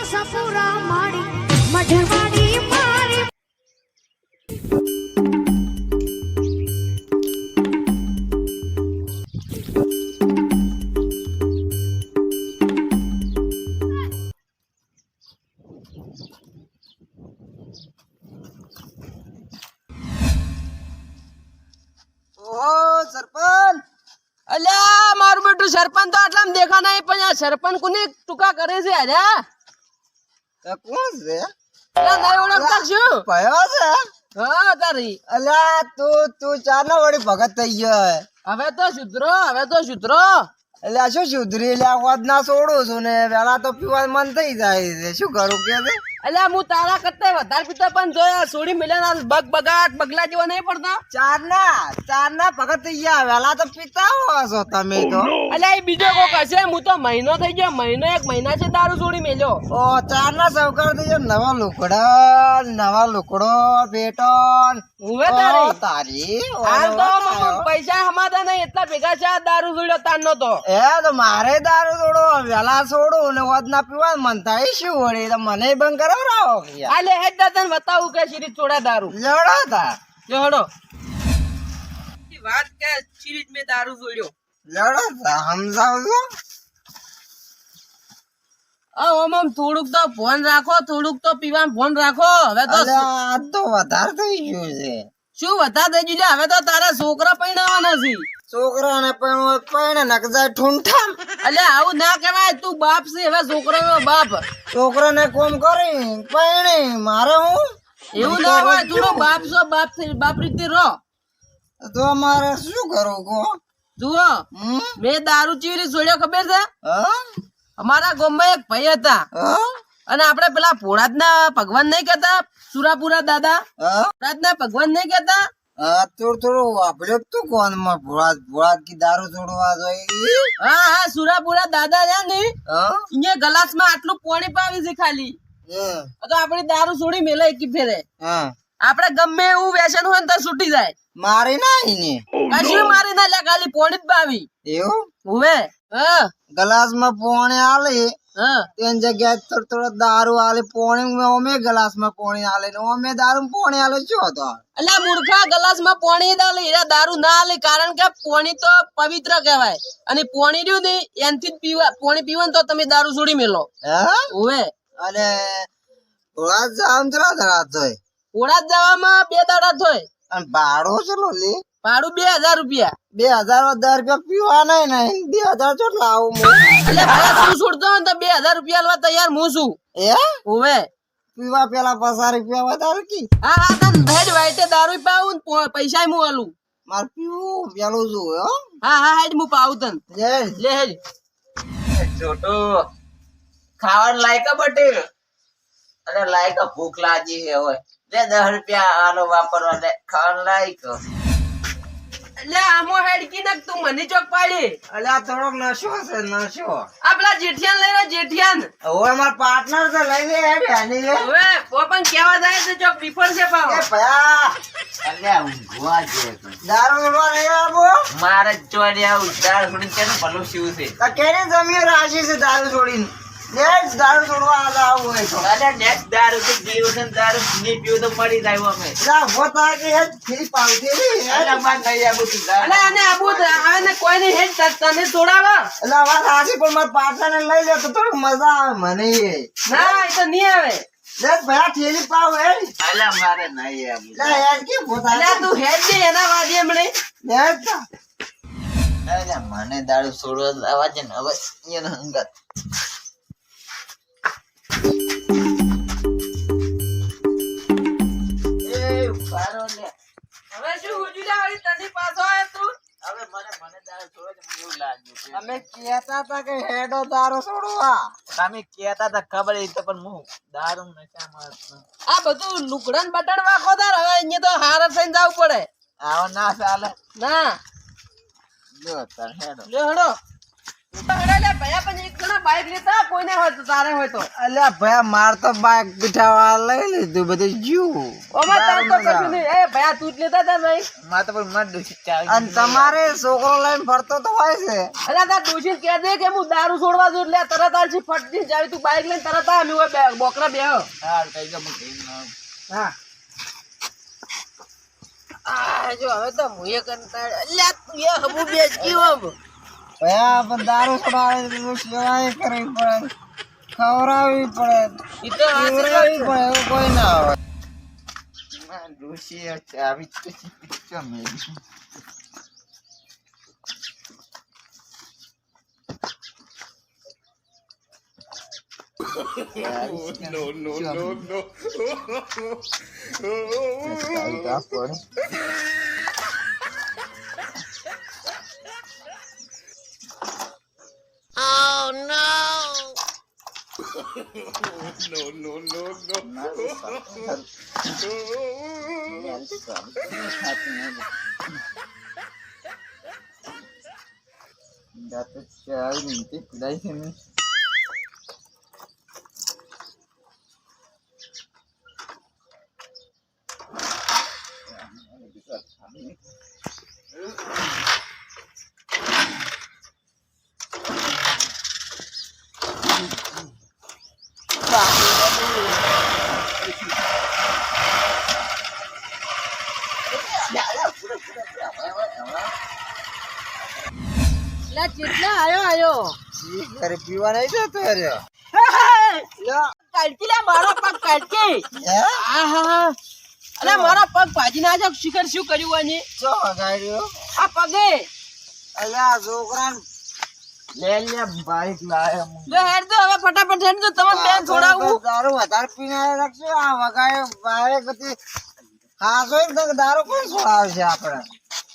સપુરા માડી મઢવાડી મારી સરપંચ અલ્યા મારું બેટું સરપંચ તો આટલામાં દેખા નહીં પણ આ સરપંચ કોને ટૂંકા કરે છે અલ્યા કોણ છે નહીં ઓળખતા શું કયો છે હા તારી અલ્યા તું ચાર વળી ભગત થઈ ગયો હવે તો સુધરો એટલે શું સુધરી લ્યા વાત ના છોડું છું ને પેલા તો પીવા મન થઈ જાય છે શું કરું કે અલ્યા હું તારા કરતા વધારે પીતો પણ જોયા સોડી મિલ્યા બગ બગાટ બગલા જેવા નહીં પડતા ચાર ના ભગત થઈ ગયા વેલા તો પીતા હો છો તમે તો અલ્યા એ બીજો કોક હશે હું તો મહિનો થઈ ગયો એક મહિના છે દારૂ છોડી મેલ્યો ઓ ચાર ના સવકાર થઈ ગયા નવા લુકડો બેટો હુવે તારી તારી હાલ તો પૈસા હમાતા નહીં એટલા ભેગા છે આ દારૂ છોડ્યો તારનો તો તો મારે દારૂ છોડો વેલા છોડું ને વાત ના પીવા મન થાય શું વળી તો મને બંધ કરાવરાવો આલે હેડ દાદા બતાવું કે સિરીજ છોડા દારૂ લેવડો તા જો હડો વાત કે સિરીજ મે દારૂ છોડ્યો લેવડો તા સમજાવજો ઓમ થોડુંક તો ફોન રાખો થોડુંક તો પીવા ફોન રાખો હવે તો આ તો વધારે થઈ ગયું છે શું વધારે થઈ ગયું હવે તો તારા છોકરા પૈણાવાના છે છોકરાને પણ નકજાય ઠૂંઠા અલ્યા આવું ના કહેવાય તું બાપ છે હવે છોકરાનો બાપ છોકરાને કોમ કરી પૈણી મારે હું એવું ના હોય થોડો બાપ છો બાપ રીતે રહો તો મારે શું કરું કો જુઓ મેં દારૂ ચીરી છોડ્યો ખબર છે અમારા ગામમાં એક ભાઈ હતા અને આપડે પેલા ભોળાદના ભગવાન નહીં કેતા સુરાપુરા દાદા ભોળાદના ભગવાન નહીં કેતા થોડું વાપર્યો તું કોણ માં ભોળાદ કી દારૂ છોડવા જોઈએ હા સુરાપુરા દાદા છે ને અહીંયા ગ્લાસ માં આટલું પાણી પાવી છે ખાલી તો આપડે દારૂ છોડી મેલે એકી ફેરે આપડે ગમે એવું વ્યસન હોય ને તો છૂટી જાય મારી ના કશું મારી ના લે ખાલી પાણી જ પાવી એવું હવે ગ્લાસ માં પાણી આલે તેની જગ્યાએ થોડો દારૂ આલે પાણી ઓમે ગ્લાસ માં પાણી આલે ને ઓમે દારૂ પાણી આલે શું હતો અલ્યા મૂર્ખા ગ્લાસ માં પાણી આલે એરા દારૂ ના આલે કારણ કે પાણી તો પવિત્ર કહેવાય અને પાણી રહ્યું ને એનથી જ પીવા પાણી પીવો ને તો તમે દારૂ છોડી મેલો હવે અને થોડા જામ થોય થોડા જવામાં 2 દાડા થોય અને ભાડો ચલો લે ભાડું 2000 રૂપિયા 2000 રૂપિયા પીવા નહીં 2000 ચોટ લાવું એટલે ભાઈ તું છોડતો ને તો 2000 રૂપિયા આલવા તૈયાર હું છું હવે પીવા પેલા 5 રૂપિયા વધારે કી હા તન ભેજ વાઈટે દારૂ પાવું પૈસા હું આલું માર પીવું પેલું છું હા હેડ હું પાવું તન લે હેડ છોટો ખાવાનું લાયકા બટે અને લાયકા ભૂખ લાગી હે હોય લે 10 રૂપિયા આનો વાપરવા દે ખાવાનું લાયક લે આમો હેડ કી નક તું મને ચોક પાડી અલ્યા થોડોક નશો છે નશો આ પેલા જેઠિયાન લઈ લે જેઠિયાન હવે માર પાર્ટનર છે લઈ લે હેડ આની હવે પોપન કેવા જાય છે ચોક વિફર છે પાવ એ ભયા અલ્યા ઊંઘવા જે દારૂ ઉડવા નહીં આવો મારે ચોડ્યા ઉધાર છોડીને કેનું ભલું શિવ છે તો કેની જમીન રાશિ છે દારૂ છોડીને નેક્સ્ટ દારૂ છોડવા આવું હોય તો અલ્યા નેક્સ્ટ દારૂ તો જીવ છે દારૂ ની પીવું તો મળી જાય અમે લા હોતા કે હેડ ફી પાવતી ની અલ્યા માર નહીં આવું તું અલે આને આબુ આવે ને કોઈ ને હેડ તને છોડાવા એટલે વાત રાશિ પણ માર પાર્ટનર ને લઈ લે તો થોડી મજા આવે મને ના એ તો નહીં આવે લે ભયા થેલી પાવ હેડ અલ્યા મારે નહીં આવું લે હેડ કે હોતા અલે તું હેડ દે એના વાડી હમણે હેડ અલ્યા મને દારૂ છોડવા આવા છે ને હવે એનો હંગાત હવે શું હુજુલા વાળી તને પાછો આવે તું હવે મને દારૂ છોડવા મને એવું લાગ્યું અમે કહેતા હતા કે હેડો દારૂ છોડવા તમે કહેતા હતા ખબર એ તો પણ હું દારૂ નશામાં હતો. આ બધું લુકડન બટન વાખો તાર હવે અહીંયા તો હાર થઈને જવું પડે આવો ના ચાલે ના જો તાર હેડો લે હડો લે ભયા પણ એક જણા બાઈક લેતા કોઈને હોય તો તારે હોય તો અલ્યા ભયા માર તો બાઈક પીઠાવા લઈ લીધું બધું જીવું ઓમાં તાર તો કશું નહીં એ ભયા તું જ લેતા તાર ભાઈ માર તો પણ માર ડોશી ચાવી અને તમારે છોકરો લઈને ફરતો તો હોય છે અરે તાર ડોશી કહે દે કે હું દારૂ છોડવા જો એટલે તરત આલસી ફટતી જાવી તું બાઈક લઈને તરત આ અમે બોકરા બેહ હાલ કઈ ગમ હા આ જો હવે તો મુએ કંટાળ અલ્યા તું એ હબુ બેસ ગયો ભયા પણ દારૂ છોડાવે તો સેવાય કરવી પડે ખવડાવવી પડે ઈ તો પીવડાવવી પડે એવું કોઈ ના હોય માર ડોશી ચાવી તો પીછો મેલી લા ચેટલા આયો ઈ ઘરે પીવા નહીં જતો રે કાઢકી લે મારો પગ કાઢકી હે આહા અલે મારો પગ ભાજી ના જાવ શિખર શું કર્યું હોય ને ચો ગાડ્યો આ પગે અલ્યા છોકરાને લે લે બાઈક લાયા જો હેડ તો હવે ફટાફટ હેડ તો તમે બેન છોડાવું દારૂ વધારે પીને રાખશે આ વગાડે બારે બધી ખાસો એકદમ દારૂ કોઈ છોડાવશે આપણે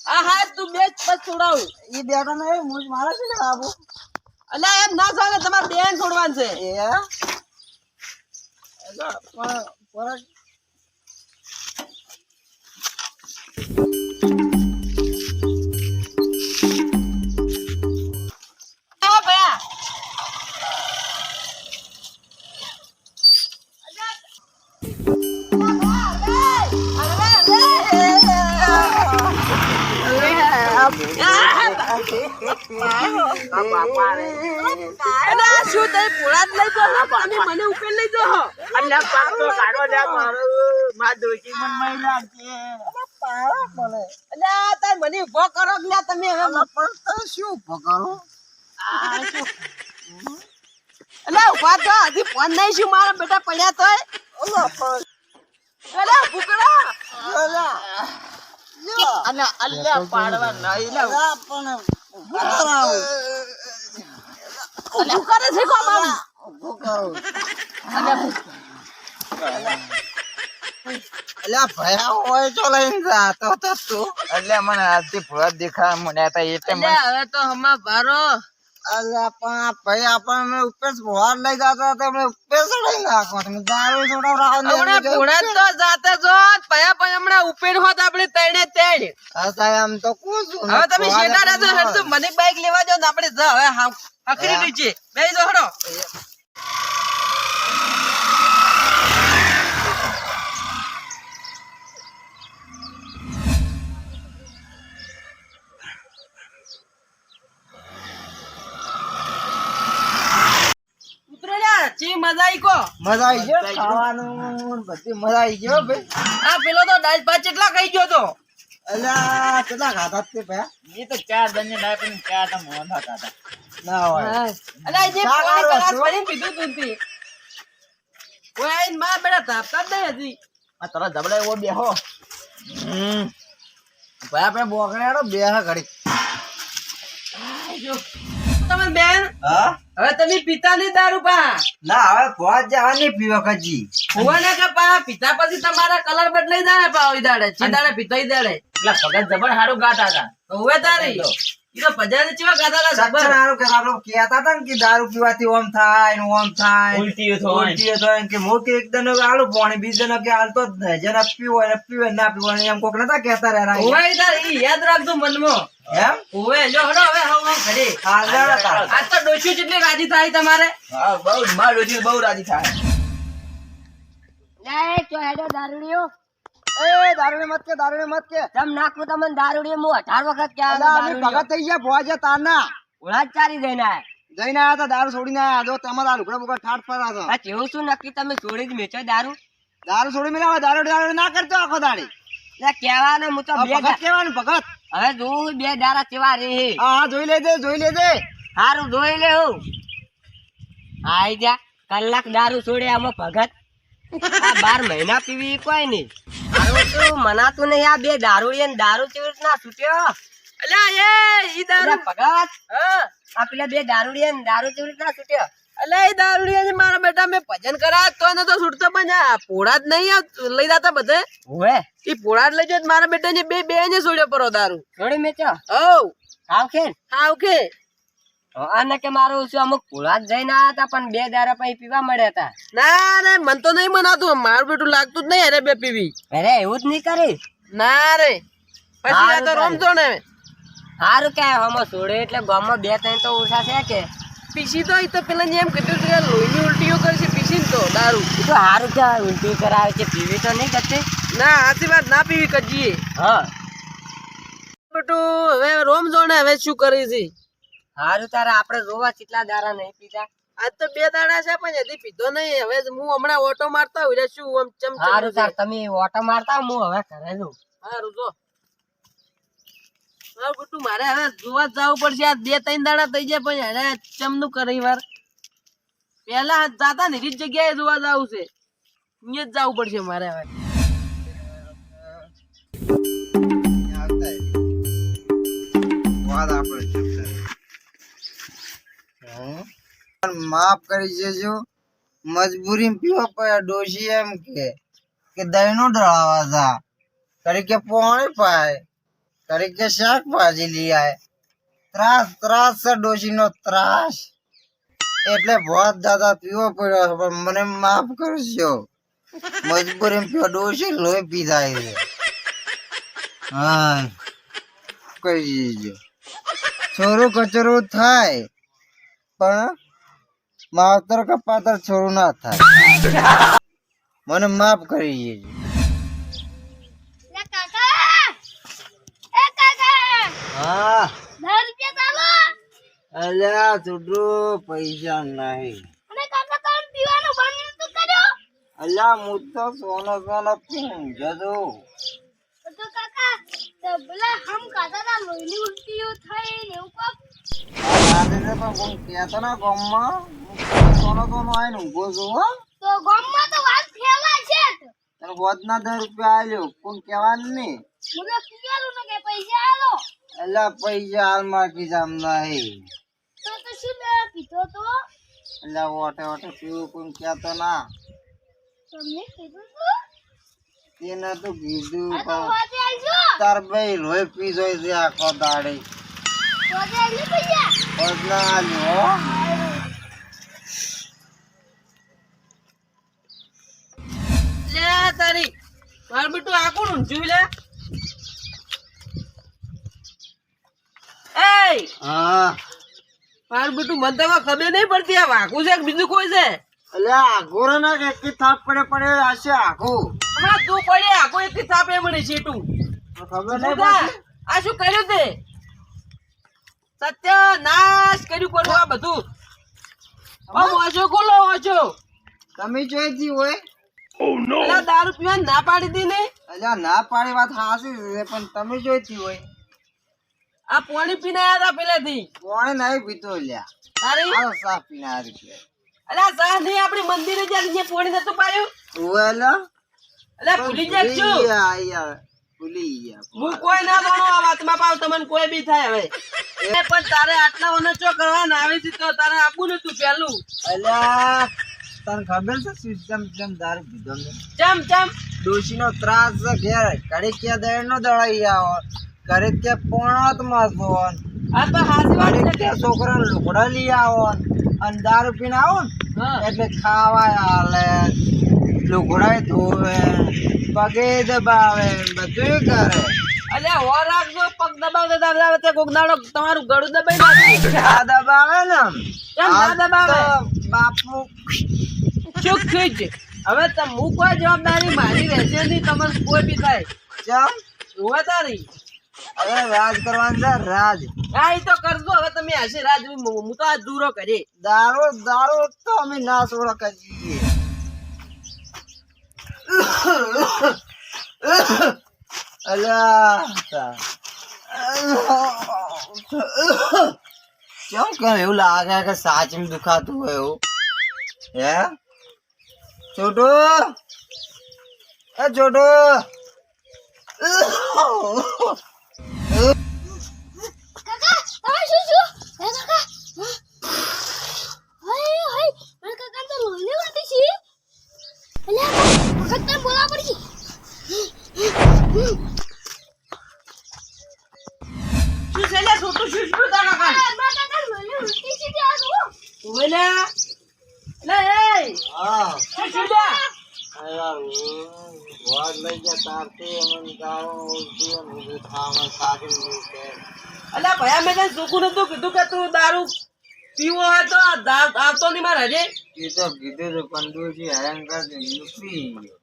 આ હા તું બેચ પછી છોડાવું ઈ બેઠો નહીં મુજ મારે છે ને આબુ અલે એમ ના ચાલે તમારે બેન છોડવાનું છે એ પણ આ ભયા શું થઈ પોળા જ લઈ જાઓ પાણી મને ઉકેલ લઈ જાઓ અલ્યા પાક તો કાઢો લે મારો માર ડોશી મન મઈ લાગે પાવા પડે અલ્યા તાર મને ઉભો કરો કે લ્યા તમે હવે પણ તો શું પકડો અલ્યા ઉભા તો હજી ફોન નહીં શું મારા બેટા પડ્યા તોય અલ્યા ભૂકડા અને અલ્યા પાડવા નહીં લે પણ શું કરે છે કોમ આમ અલ્યા ભયા હોય તો લઈને જાતો તો તું અલ્યા મને આજથી ભૂત દેખા મને હતા એટલે મને અલ્યા હવે તો હમા ભારો અલ્યા પણ આ ભાઈ આપણને ઉપર ભોર લઈ જતા હતા અમે ઉપર ચડાઈ નાખો તમે દારૂ છોડાવરાવો હમણાં પોળા તો જાતે જો પયા પણ હમણાં ઉપેર હોત આપણે તણે તેડ હા સાહેબ આમ તો કહું છું હવે તમે શેટા રાજો હેડ તો મને બાઈક લેવા જાવ ને આપણે જા હવે આખરી નીચે બેહી જો હડો ઉતરેલા ચી મજા આઈ કો મજા આવી ગયો ખાવાનું બધી મજા આવી ગયો ભાઈ આ પેલો તો દાળ ભાત કેટલા ખાઈ ગયો તો અલ્યા કેટલા ખાતા તે ભયા એ તો ચાર દન્ય ડાય પણ ચાર તો મોહન હતા ના હોય અલા જે પાણી ગ્લાસ ભરીને પીધું તું તી ઓય આઈને મારા બેટા તાપતા જ નહીં હજી આ તરત જબડા એવો બેહો ભાઈ આપણે બોકડે બે હા ઘડી જો તમે બેન હા હવે તમે પીતા નહીં દારૂ પા ના હવે પહોંચ જવાની પીવા કજી હોવાના કે પા પીતા પછી તમારા કલર બદલાઈ જાય પા ઓઈ દાડે ચી દાડે પીતાઈ દાડે એટલે ભગત જબર હારું ગાતા હતા હોવે તારી ઈ તો ભજાને ચેવા ગાતા હતા ખબર? સચ્ચર હારું કે આપણે કહેતા હતા ને કે દારૂ પીવાથી ઓમ થાય ને ઓમ થાય, ઉલટીઓ થાય. ઉલટીઓ થાય કે હું કે એક દનો આલુ પાણી, બીજ દનો કે હાલતો જ નહીં. જેને પીવો એને પીવે, ના પીવો એને એમ કોક નતા કહેતા રહ્યા. ઓવે તાર ઈ યાદ રાખજો મનમાં. એમ ઓવે લો હડો હવે હવે ઘરે. હાલ જાડો તાર. આજ તો ડોશી જેટલી રાજી થાય તમારે. હા બહુ માર ડોશી બહુ રાજી થાય. લે ચો હેડો દારૂડિયો એ દારૂને મત કે, દારૂને મત કે. તમ નાખું તમને દારૂડિયો હું 18 વખત ક્યાં અલા, અમે ભગત થઈ ગયા ભોજે તારના. ઓળા ચારી જઈને આયા જઈને આયા તા, દારૂ છોડીને આયા. જો તમારા લુગડા બુગડા ઠાઠ પડા છો. આ જેવું શું નક્કી તમે છોડી જ મેચો દારૂ દારૂ છોડી મેળવા, દારૂ દારૂ ના કરતો આખો દાડી. એટલે કહેવાનું હું તો આ બે ભગત કેવાનું ભગત. હવે જોઉં બે દારા કેવા રે હે હા હા, જોઈ લેજે, જોઈ લેજે. હારું જોઈ લે હું આઈ જા કલાક દારૂ છોડે આમાં ભગત આ 12 મહિના પીવી કોઈ નહીં હારું તો મનાતું નહીં આ બે દારૂડિયા ને દારૂ કેવી રીતના છૂટ્યો અલ્યા એ ઈ દારૂ. અરે ભગત હા આ પેલા બે દારૂડિયા ને દારૂ કેવી રીતના છૂટ્યો અલ્યા એ દારૂડિયા મારા બેટા મેં ભજન કરાયા તો નતો છૂટતો, પણ આ પોળા જ નહીં આ લઈ જતા બધે. ઓવે ઈ પોળા જ લઈ જાય મારા બેટા ને બે ને છોડ્યો પરો દારૂ. છોડી મેચો હવ હાવ કે હાવ કે અને કે મારું શું અમુક પુળા જ જઈને આયા હતા પણ બે દારા પછી પીવા મળ્યા હતા ના રે મન તો નહીં મનાતું, મારું બેટું લાગતું જ નહીં અરે બે પીવી. અરે એવું જ નહીં કરી ના રે પછી આ તો રમજો ને. સારું કે આમાં છોડે એટલે ગામમાં 2-3 તો ઓછા છે કે પીસી તો ઈ તો પેલા જેમ કીધું કે લોહીની ઉલટીઓ કરશે પીસી તો દારૂ. એ તો સારું કે ઉલટી કરાવે છે પીવી તો નહીં કરતી ના સાચી વાત, ના પીવી કજીએ હા બેટું. હવે રોમ જોણે હવે શું કરી છે. સારું તારે આપણે જોવા કેટલા દારા નહીં પીતા આજ તો 2 દાડા છે પણ હજી પીધો નહીં. હવે હું હમણાં ઓટો મારતા હોય શું આમ ચમચમ. સારું તાર તમે ઓટો મારતા હું હવે ઘરે જઉં સારું જો હા બેટું મારે હવે જોવા જ જવું પડશે. આ 2-3 દાડા થઈ જાય પણ હવે ચમનું કરી વાર પેલા જાતા ને રીત જગ્યાએ જોવા જવું છે, અહીંયા જ જવું પડશે મારે હવે. વાત આપણે ચૂપ કરી. પણ માફ કરી દેજો, મજબૂરી પીવા પડ્યા. ડોશી એમ કે દહીંનો ઢળાવા જા, કરી કે પોણી પાય, કરી કે શાકભાજી લઈ આય. ત્રાસ છે ડોશી નો ત્રાસ, એટલે बहुत દાદા પીવો પડ્યો. પણ મને માફ કરજો, મજબૂરી પીવા. ડોશી લોહી પીધાય છે. હા કહી દેજો, છોરું કચરું થાય પણ માવતર કપાતર છોરું ના થાય. મને માફ કરી દેજો. એ કાકા હા 10 રૂપિયા ચાલો અલ્યા છોટુ પૈસા નહીં. અને કાકા તમે પીવાનું બંધ તો કર્યો અલ્યા હું તો સોનો પીઉં જજો. તો કાકા તો બોલા હમ કાકા ના લોહીની ઉલટીઓ થાય ને એવું કોક આજે પણ કોણ કહેતો ના ગામમાં સોનો આવીને ઊભો છું. હો તો ગામમાં તો વાત ફેલાય છે તને વધના 10 રૂપિયા આલ્યો, કોણ કહેવાનું નહીં. હું તો કીધેલું ને કે પૈસા આલો અલ્યા પૈસા હાલમાં કીધામ નહીં. તો શું પીધો તો અલ્યા ઓટે પીવું કોણ કહેતો ના. તમને કીધું તું તેને તો કીધું આ તો પણ વાજે આવજો તાર ભાઈ લોહી પી જોઈ છે આખો દાડી. વાજે આવજો પૈસા વધના આલ્યો. હો લે તારી મારું બેટું આ કોણ ઊંચું લે. એ હા મારું બેટું મને તો હવે ખબર નહીં પડતી આ વાઘું છે કે બીજું કોઈ છે. અલ્યા આઘો ના કે થાપ પડે હશે આઘું. હમણાં તું પડે આખો એક થાપે મળી છે તું. ખબર નહીં સુધા, પડતી. આ શું કર્યું તે? સત્યનાશ કર્યું પડ્યું આ બધું. વાંચો ખોલો વાંચો. તમે જોઈતી હોય. પેલા દારૂ પીવાની ના પાડી દી ને. અલ્યા ના પાડી વાત હાસી છે પણ તમે જોઈતી હોય. આ પાણી પીને આયા હતા પેલેથી. કોણે નહીં પીતો લ્યા. તારી આવો સાફ પીને આ રીતે. અલ્યા સા નહીં આપણી મંદિરે જ્યાં જે પાણી નતું પાયું. ઓય અલ્યા અલ્યા ભૂલી જાય છું. ભૂલી ગયા. હું કોઈ ના જાણો આ વાતમાં પાવ તમને કોઈ બી થાય હવે. એ પણ તારે આટલા વનચો કરવાના આવે છે તો તારે આપવું નતું પેલું. અલ્યા તને ખબર છે સિસ્ટમ કેમ દારૂ પીધો ને? ચમ ડોશીનો ત્રાસ છે ઘેર. ઘડીક કે દહીં નો દળાઈ આવો, ઘડીક કે પોણાત માં છો, આ તો હાચી વાત છે ઘડીક કે કે છોકરાને લુગડા લઈ આવો અને દારૂ પીને આવો ને હા. એટલે ખાવાય હાલે, લુગડાય ધોવે, પગે દબાવે, બધું કરે. અલ્યા હો રાખજો પગ દબાવતા તે કોક દાડો તમારું ગળું દબાઈ નાખે આ દબાવે ને આમ. કેમ ના દબાવે? આ તો બાપુ ચૂપ થઈ છે હવે હું કોઈ જવાબદારી મારી રહેશે નહીં તમારે કોઈ બી થાય ચમ જોવે તારી હવે રાજ કરવાનું છે, રાજ. હા એ તો કરજો હવે તમે હશે રાજ હું તો આ દૂરો કરી દારૂ દારૂ તો અમે ના છોડો કરીએ. અલ્યા કેમ કે એવું લાગે કે સાચમાં દુખાતું હોય એવું? હે છોટુ, એ છોટુ, કાકા તમે શું છો હે કાકા હાય હાય મારા કાકા તો લોહી વાટી છે અલ્યા વખત તમે બોલા પડી શું છે લે છોટું શું શું તારા કાકા મારા કાકા લોહી વાટી છે તે આ જો ઓવે લે લે એ હા શું શું લે વાડ લઈ જા તારથી મને દારૂ જીવન ઉભું થામાં સાગી મૂકે. અલ્યા ભયા મેં તને સુકું નતું કીધું કે તું દારૂ પીવો હોય તો આવતો નહીં મારે હજે એ તો કીધું તો કંદુજી હેરાન કરી નીકળી ગયો.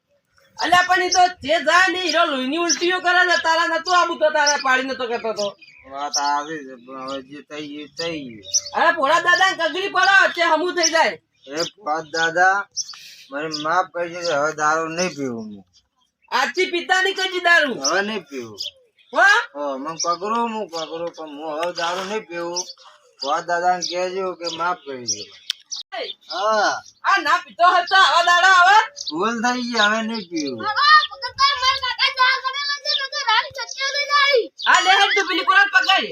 અલ્યા પણ ઈ તો જે જાય ને હીરો લોહીની ઉલટીઓ કરે ને તારા નતું આવું તો તારે પાડી નતો કહેતો તો વાત આવી છે પણ હવે જે થઈ ગયું થઈ ગયું. અરે ભોળા દાદા કગરી પડો તે હમું થઈ જાય એ પાદ દાદા મને માફ કરજો કે હવે દારૂ નહીં પીવું હું. આજથી પિતા ની કજી દારૂ હવે નહીં પીવું. હો મને પકડું હું પકડું પણ હું હવે દારૂ નહીં પીવું. પાદ દાદાને કહેજો કે માફ કરી દો. હા આ ના પીતો હતો આવા દાડા આવે ભૂલ થઈ ગઈ હવે નહીં પીવું. કાકા વખત તમે મારા કાકા જા કરેલા છે નકર રામ ચચ્ચો લઈ આવી આ લે હેડ તું પેલી કોરાત પકડ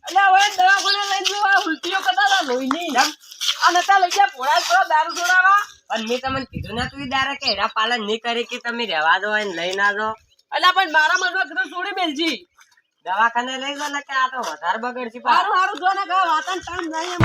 અલ્યા હવે દવાખાને લઈને જો આ ઉલટીઓ કરતા હતા લોહીની આ નતા લઈ ગયા ભોળા તો દારૂ છોડાવા પણ મેં તમને કીધું ના તું દારા કે હેરા પાલન નહીં કરે કે તમે રહેવા દો અને લઈ ના દો. અલ્યા પણ મારા મનમાં કીધું છોડી મેલજી દવાખાને લઈ દો ને કે આ તો વધારે બગડશે પાછું. હારું હારું જો ને વાતાન ટાઈમ નહીં